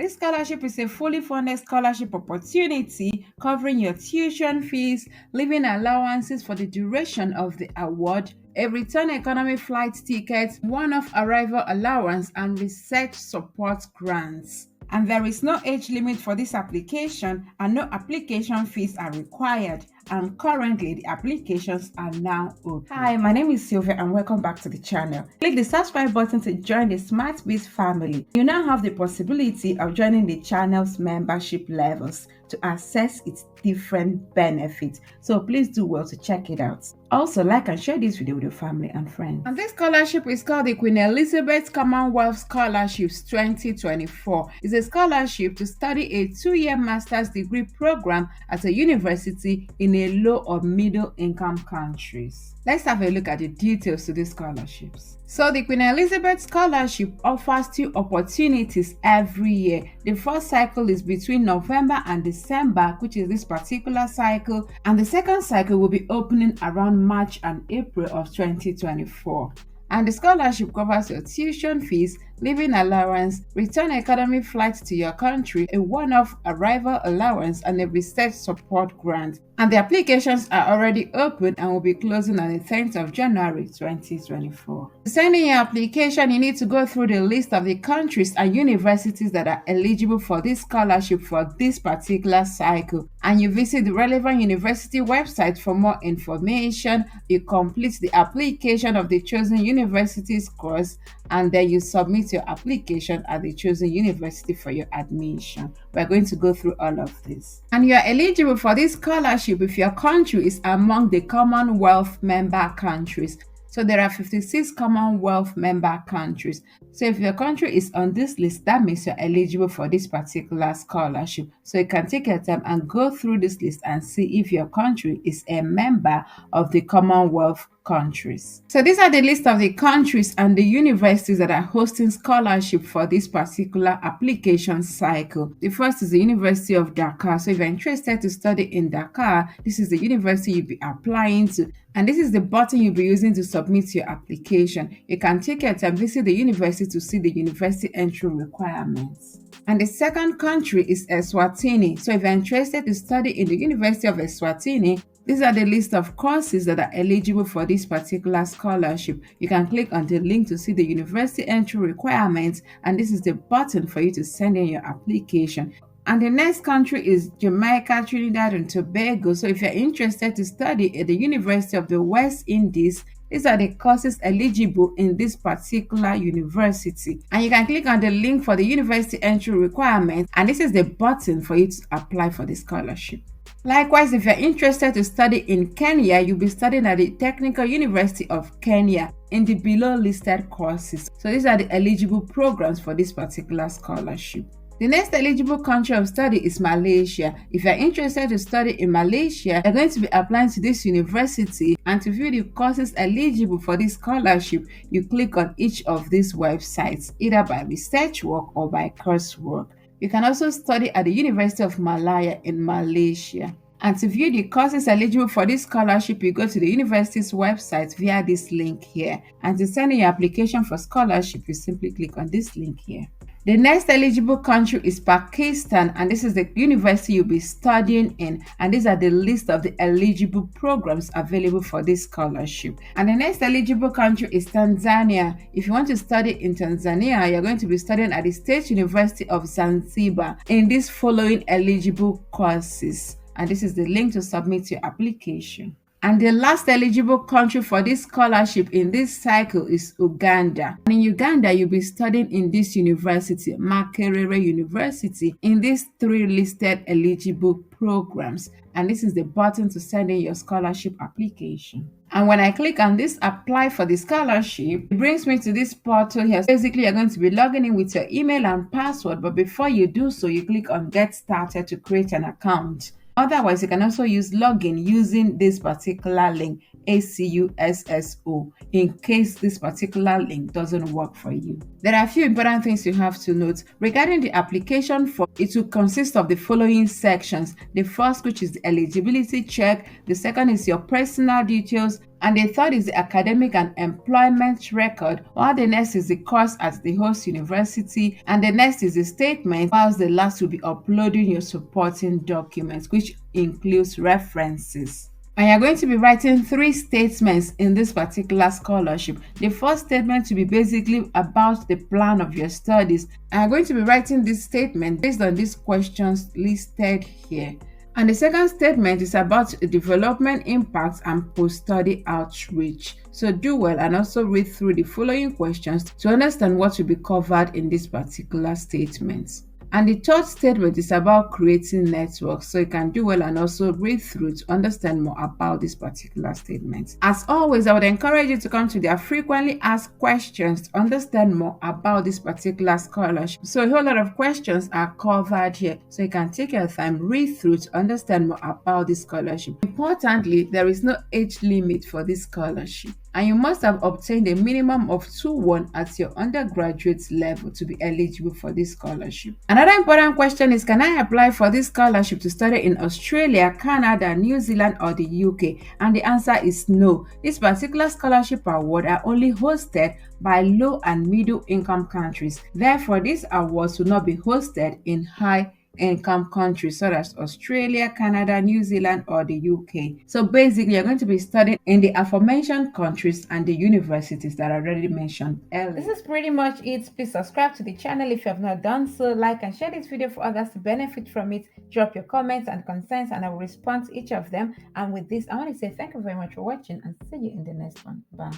This scholarship is a fully funded scholarship opportunity covering your tuition fees, living allowances for the duration of the award, a return economy flight ticket, one-off arrival allowance, and research support grants. And there is no age limit for this application, and no application fees are required. And currently the applications are now open. Hi, my name is Sylvia and welcome back to the channel. Click the subscribe button to join the SmartBiz family. You now have the possibility of joining the channel's membership levels to access its different benefits. So please do well to check it out. Also, like and share this video with your family and friends. And this scholarship is called the Queen Elizabeth Commonwealth Scholarships 2024. It's a scholarship to study a 2-year master's degree program at a university in a low or middle income countries. Let's have a look at the details to these scholarships. So the Queen Elizabeth Scholarship offers 2 opportunities every year. The first cycle is between November and December, which is this particular cycle, and the second cycle will be opening around March and April of 2024. And the scholarship covers your tuition fees, living allowance, return economy flight to your country, a one-off arrival allowance, and a research support grant. And the applications are already open and will be closing on the 10th of January 2024. To send in your application, you need to go through the list of the countries and universities that are eligible for this scholarship for this particular cycle. And you visit the relevant university website for more information. You complete the application of the chosen university's course, and then you submit your application at the chosen university for your admission. We're going to go through all of this. And you are eligible for this scholarship if your country is among the Commonwealth member countries. So there are 56 Commonwealth member countries. So if your country is on this list, that means you're eligible for this particular scholarship. So you can take your time and go through this list and see if your country is a member of the Commonwealth countries. So these are the list of the countries and the universities that are hosting scholarship for this particular application cycle. The first is the University of Dakar. So if you're interested to study in Dakar, this is the university you'll be applying to. And this is the button you'll be using to submit your application. You can take your time, visit the university to see the university entry requirements. And the second country is Eswatini. So if you're interested to study in the University of Eswatini, these are the list of courses that are eligible for this particular scholarship. You can click on the link to see the university entry requirements, and this is the button for you to send in your application. And the next country is Jamaica, Trinidad and Tobago. So if you're interested to study at the University of the West Indies, these are the courses eligible in this particular university. And you can click on the link for the university entry requirements, and this is the button for you to apply for the scholarship. Likewise, if you're interested to study in Kenya, you'll be studying at the Technical University of Kenya in the below listed courses. So these are the eligible programs for this particular scholarship. The next eligible country of study is Malaysia. If you're interested to study in Malaysia, you're going to be applying to this university, and to view the courses eligible for this scholarship, you click on each of these websites, either by research work or by coursework. You can also study at the University of Malaya in Malaysia. And to view the courses eligible for this scholarship, you go to the university's website via this link here. And to send in your application for scholarship, you simply click on this link here. The next eligible country is Pakistan, and this is the university you'll be studying in, and these are the list of the eligible programs available for this scholarship. And the next eligible country is Tanzania. If you want to study in Tanzania, you're going to be studying at the State University of Zanzibar in these following eligible courses, and this is the link to submit your application. And the last eligible country for this scholarship in this cycle is Uganda. And in Uganda, you'll be studying in this university, Makerere University, in these 3 listed eligible programs. And this is the button to send in your scholarship application. And when I click on this apply for the scholarship, it brings me to this portal here. Basically, you're going to be logging in with your email and password, but before you do so, you click on get started to create an account. Otherwise, you can also use login using this particular link, ACUSSO, in case this particular link doesn't work for you. There are a few important things you have to note. Regarding the application form, it will consist of the following sections. The first, which is the eligibility check. The second is your personal details. And the third is the academic and employment record, while the next is the course at the host university, and the next is the statement, whilst the last will be uploading your supporting documents, which includes references. And you're going to be writing three statements in this particular scholarship. The first statement will be basically about the plan of your studies. And you're going to be writing this statement based on these questions listed here. And the second statement is about development impacts and post-study outreach. So do well and also read through the following questions to understand what will be covered in this particular statement. And the third statement is about creating networks. So you can do well and also read through to understand more about this particular statement. As always, I would encourage you to come to their frequently asked questions to understand more about this particular scholarship. So a whole lot of questions are covered here. So you can take your time, read through to understand more about this scholarship. Importantly, there is no age limit for this scholarship, and you must have obtained a minimum of 2-1 at your undergraduate level to be eligible for this scholarship. Another important question is, can I apply for this scholarship to study in Australia, Canada, New Zealand, or the UK? And the answer is no. This particular scholarship award are only hosted by low and middle income countries. Therefore, these awards will not be hosted in high income countries such as Australia, Canada, New Zealand, or the UK. So basically, you're going to be studying in the aforementioned countries and the universities that I already mentioned earlier. This is pretty much it. Please subscribe to the channel if you have not done so. Like and share this video for others to benefit from it. Drop your comments and concerns and I will respond to each of them. And with this, I want to say thank you very much for watching and see you in the next one. Bye.